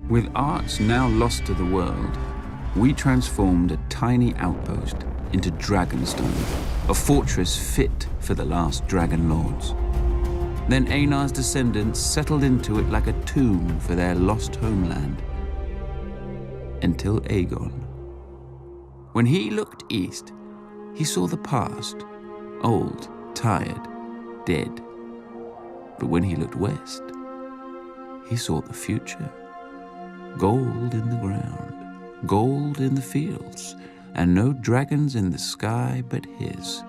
With arts now lost to the world, we transformed a tiny outpost into Dragonstone, a fortress fit for the last dragon lords. Then Aenar's descendants settled into it like a tomb for their lost homeland. Until Aegon. When he looked east, he saw the past, old, tired, dead. But when he looked west, he saw the future. Gold in the ground, gold in the fields, and no dragons in the sky but his.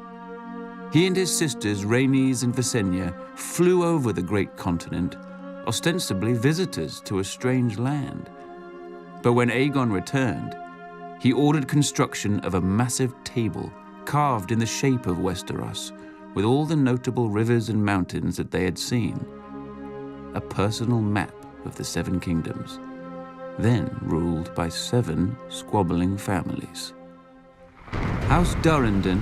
He and his sisters, Rhaenys and Visenya, flew over the great continent, ostensibly visitors to a strange land. But when Aegon returned, he ordered construction of a massive table carved in the shape of Westeros, with all the notable rivers and mountains that they had seen. A personal map of the Seven Kingdoms, then ruled by 7 squabbling families. House Durrandon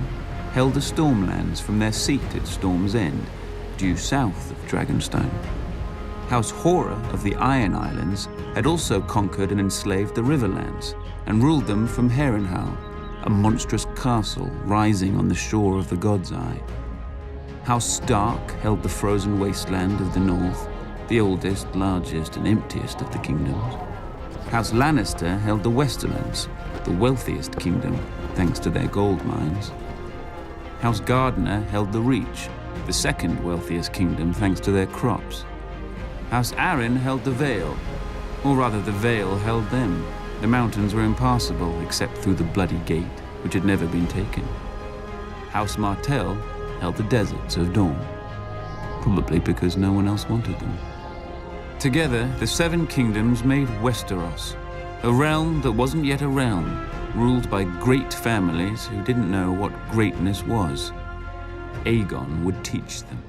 held the Stormlands from their seat at Storm's End, due south of Dragonstone. House Hora of the Iron Islands had also conquered and enslaved the Riverlands and ruled them from Harrenhal, a monstrous castle rising on the shore of the God's Eye. House Stark held the frozen wasteland of the north, the oldest, largest, and emptiest of the kingdoms. House Lannister held the Westerlands, the wealthiest kingdom, thanks to their gold mines. House Gardner held the Reach, the second wealthiest kingdom, thanks to their crops. House Arryn held the Vale, or rather the Vale held them. The mountains were impassable, except through the Bloody Gate, which had never been taken. House Martell held the deserts of Dorne, probably because no one else wanted them. Together, the 7 kingdoms made Westeros, a realm that wasn't yet a realm, ruled by great families who didn't know what greatness was. Aegon would teach them.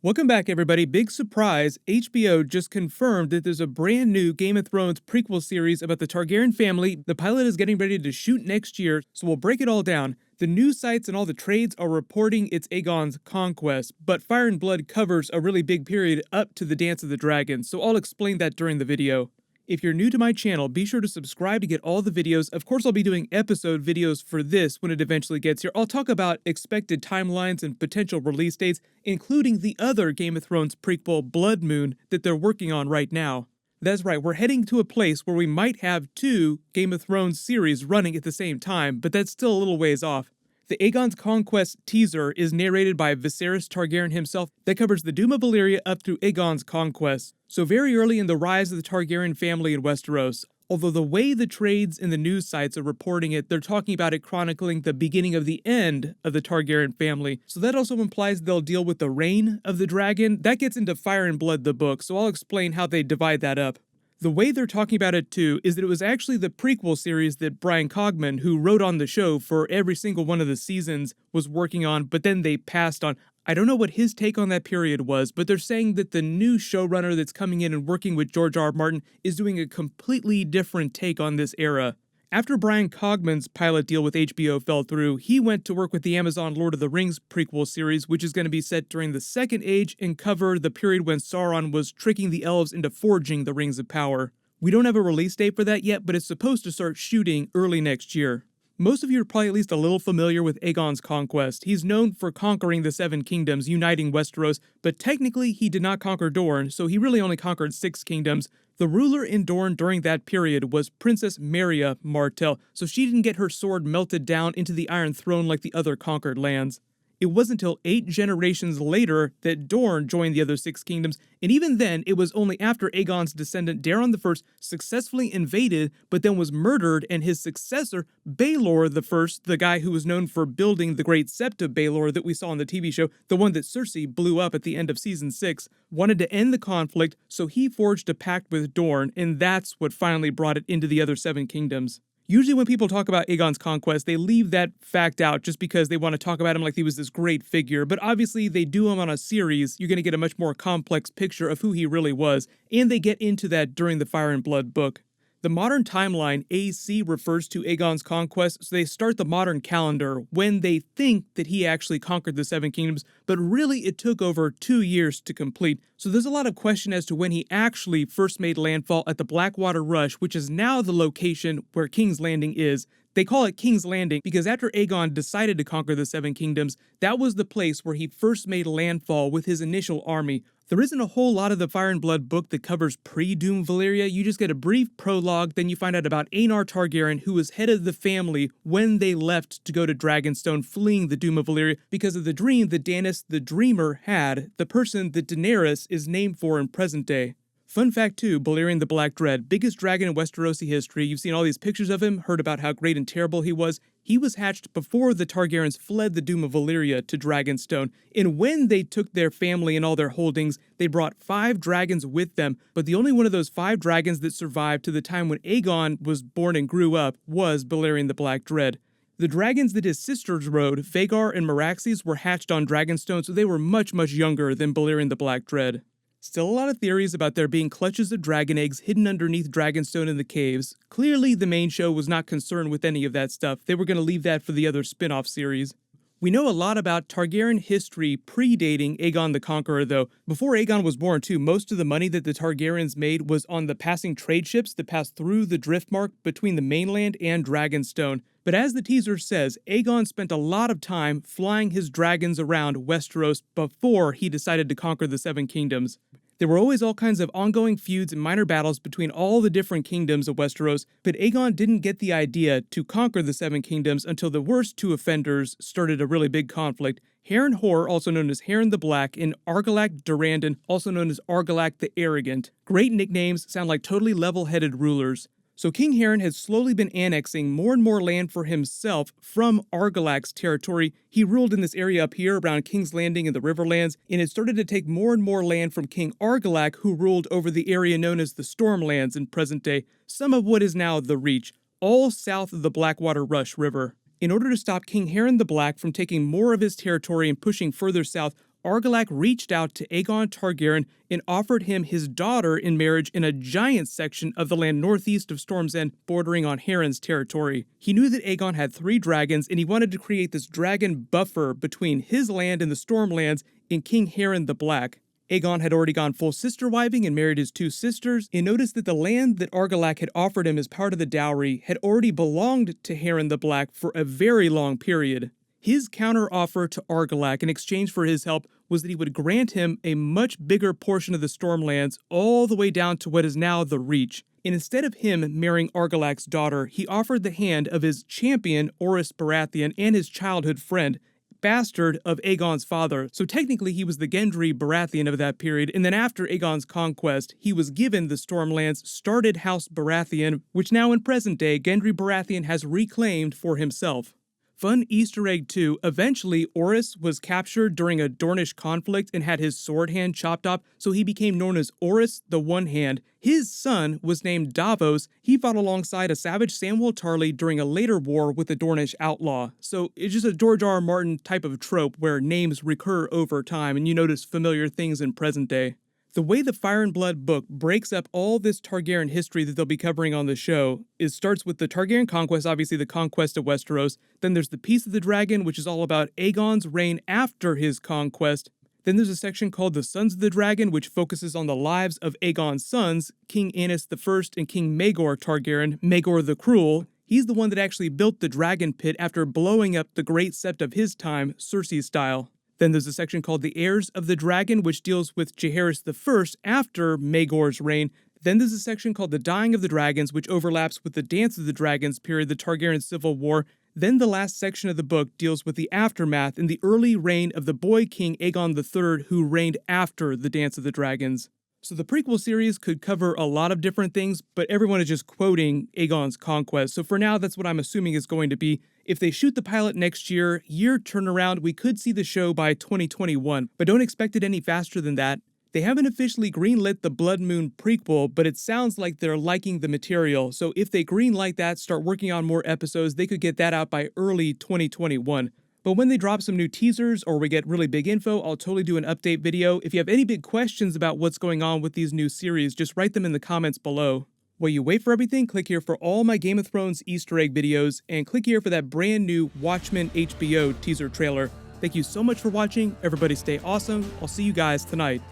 Welcome back, everybody. Big surprise, HBO just confirmed that there's a brand new Game of Thrones prequel series about the Targaryen family. The pilot is getting ready to shoot next year, so we'll break it all down. The news sites and all the trades are reporting it's Aegon's Conquest, but Fire and Blood covers a really big period up to the Dance of the Dragon, so I'll explain that during the video. If you're new to my channel, be sure to subscribe to get all the videos. Of course, I'll be doing episode videos for this when it eventually gets here. I'll talk about expected timelines and potential release dates, including the other Game of Thrones prequel, Bloodmoon, that they're working on right now. That's right, we're heading to a place where we might have 2 Game of Thrones series running at the same time, but that's still a little ways off. The Aegon's Conquest teaser is narrated by Viserys Targaryen himself that covers the Doom of Valyria up through Aegon's Conquest, so very early in the rise of the Targaryen family in Westeros. Although the way the trades and the news sites are reporting it, they're talking about it chronicling the beginning of the end of the Targaryen family. So that also implies they'll deal with the reign of the dragon. That gets into Fire and Blood, the book, so I'll explain how they divide that up. The way they're talking about it too is that it was actually the prequel series that Brian Cogman, who wrote on the show for every single one of the seasons, was working on, but then they passed on. I don't know what his take on that period was, but they're saying that the new showrunner that's coming in and working with George R. R. Martin is doing a completely different take on this era. After Brian Cogman's pilot deal with HBO fell through, he went to work with the Amazon Lord of the Rings prequel series, which is going to be set during the Second Age and cover the period when Sauron was tricking the elves into forging the Rings of Power. We don't have a release date for that yet, but it's supposed to start shooting early next year. Most of you are probably at least a little familiar with Aegon's Conquest. He's known for conquering the 7 kingdoms, uniting Westeros, but technically he did not conquer Dorne, so he really only conquered 6 kingdoms. The ruler in Dorne during that period was Princess Meria Martell, so she didn't get her sword melted down into the Iron Throne like the other conquered lands. It wasn't until 8 generations later that Dorne joined the other 6 kingdoms, and even then, it was only after Aegon's descendant Daeron I successfully invaded, but then was murdered, and his successor, Baelor I, the guy who was known for building the Great Sept of Baelor that we saw on the TV show, the one that Cersei blew up at the end of Season 6, wanted to end the conflict, so he forged a pact with Dorne, and that's what finally brought it into the other 7 kingdoms. Usually when people talk about Aegon's Conquest, they leave that fact out just because they want to talk about him like he was this great figure, but obviously they do him on a series, you're going to get a much more complex picture of who he really was, and they get into that during the Fire and Blood book. The modern timeline, AC, refers to Aegon's conquest, so they start the modern calendar when they think that he actually conquered the Seven Kingdoms, but really it took over 2 years to complete. So there's a lot of question as to when he actually first made landfall at the Blackwater Rush, which is now the location where King's Landing is. They call it King's Landing because after Aegon decided to conquer the Seven Kingdoms, that was the place where he first made landfall with his initial army. There isn't a whole lot of the Fire and Blood book that covers pre-Doom Valyria. You just get a brief prologue, then you find out about Aenar Targaryen, who was head of the family when they left to go to Dragonstone, fleeing the Doom of Valyria because of the dream that Daenerys the Dreamer had, the person that Daenerys is named for in present day. Fun fact too, Balerion the Black Dread, biggest dragon in Westerosi history. You've seen all these pictures of him, heard about how great and terrible he was. He was hatched before the Targaryens fled the Doom of Valyria to Dragonstone. And when they took their family and all their holdings, they brought 5 dragons with them. But the only one of those 5 dragons that survived to the time when Aegon was born and grew up was Balerion the Black Dread. The dragons that his sisters rode, Vhagar and Meraxes, were hatched on Dragonstone, so they were much, much younger than Balerion the Black Dread. Still a lot of theories about there being clutches of dragon eggs hidden underneath Dragonstone in the caves. Clearly, the main show was not concerned with any of that stuff. They were going to leave that for the other spin-off series. We know a lot about Targaryen history predating Aegon the Conqueror, though. Before Aegon was born, too, most of the money that the Targaryens made was on the passing trade ships that passed through the Driftmark between the mainland and Dragonstone. But as the teaser says, Aegon spent a lot of time flying his dragons around Westeros before he decided to conquer the Seven Kingdoms. There were always all kinds of ongoing feuds and minor battles between all the different kingdoms of Westeros, but Aegon didn't get the idea to conquer the Seven Kingdoms until the worst 2 offenders started a really big conflict. Harren Hoare, also known as Harren the Black, and Argilac Durrandon, also known as Argilac the Arrogant. Great nicknames, sound like totally level-headed rulers. So King Harren had slowly been annexing more and more land for himself from Argilac's territory. He ruled in this area up here around King's Landing and the Riverlands, and had started to take more and more land from King Argilac, who ruled over the area known as the Stormlands in present day, some of what is now the Reach, all south of the Blackwater Rush River. In order to stop King Harren the Black from taking more of his territory and pushing further south, Argilac reached out to Aegon Targaryen and offered him his daughter in marriage in a giant section of the land northeast of Storm's End, bordering on Harren's territory. He knew that Aegon had 3 dragons, and he wanted to create this dragon buffer between his land and the Stormlands and King Harren the Black. Aegon had already gone full sister-wiving and married his 2 sisters, and noticed that the land that Argilac had offered him as part of the dowry had already belonged to Harren the Black for a very long period. His counter-offer to Argilac in exchange for his help was that he would grant him a much bigger portion of the Stormlands all the way down to what is now the Reach. And instead of him marrying Argilac's daughter, he offered the hand of his champion, Orys Baratheon, and his childhood friend, bastard of Aegon's father. So technically he was the Gendry Baratheon of that period, and then after Aegon's conquest, he was given the Stormlands, started House Baratheon, which now in present day, Gendry Baratheon has reclaimed for himself. Fun Easter egg too, eventually Orys was captured during a Dornish conflict and had his sword hand chopped off, so he became known as Orys the One Hand. His son was named Davos. He fought alongside a savage Samwell Tarly during a later war with the Dornish outlaw. So it's just a George R. R. Martin type of trope where names recur over time and you notice familiar things in present day. The way the Fire and Blood book breaks up all this Targaryen history that they'll be covering on the show is starts with the Targaryen conquest, obviously the conquest of Westeros. Then there's the Peace of the Dragon, which is all about Aegon's reign after his conquest. Then there's a section called the Sons of the Dragon, which focuses on the lives of Aegon's sons, King Aenys I and King Maegor Targaryen, Maegor the Cruel. He's the one that actually built the dragon pit after blowing up the great sept of his time, Cersei style. Then there's a section called The Heirs of the Dragon, which deals with Jaehaerys I after Maegor's reign. Then there's a section called The Dying of the Dragons, which overlaps with the Dance of the Dragons period, the Targaryen Civil War. Then the last section of the book deals with the aftermath and the early reign of the boy king Aegon III, who reigned after the Dance of the Dragons. So the prequel series could cover a lot of different things, but everyone is just quoting Aegon's conquest. So for now, that's what I'm assuming is going to be. If they shoot the pilot next year turnaround, we could see the show by 2021, but don't expect it any faster than that. They haven't officially greenlit the Bloodmoon prequel, but it sounds like they're liking the material, so if they greenlight that, start working on more episodes, they could get that out by early 2021. But when they drop some new teasers or we get really big info, I'll totally do an update video. If you have any big questions about what's going on with these new series, just write them in the comments below. While you wait for everything, click here for all my Game of Thrones Easter egg videos, and click here for that brand new Watchmen HBO teaser trailer. Thank you so much for watching. Everybody stay awesome. I'll see you guys tonight.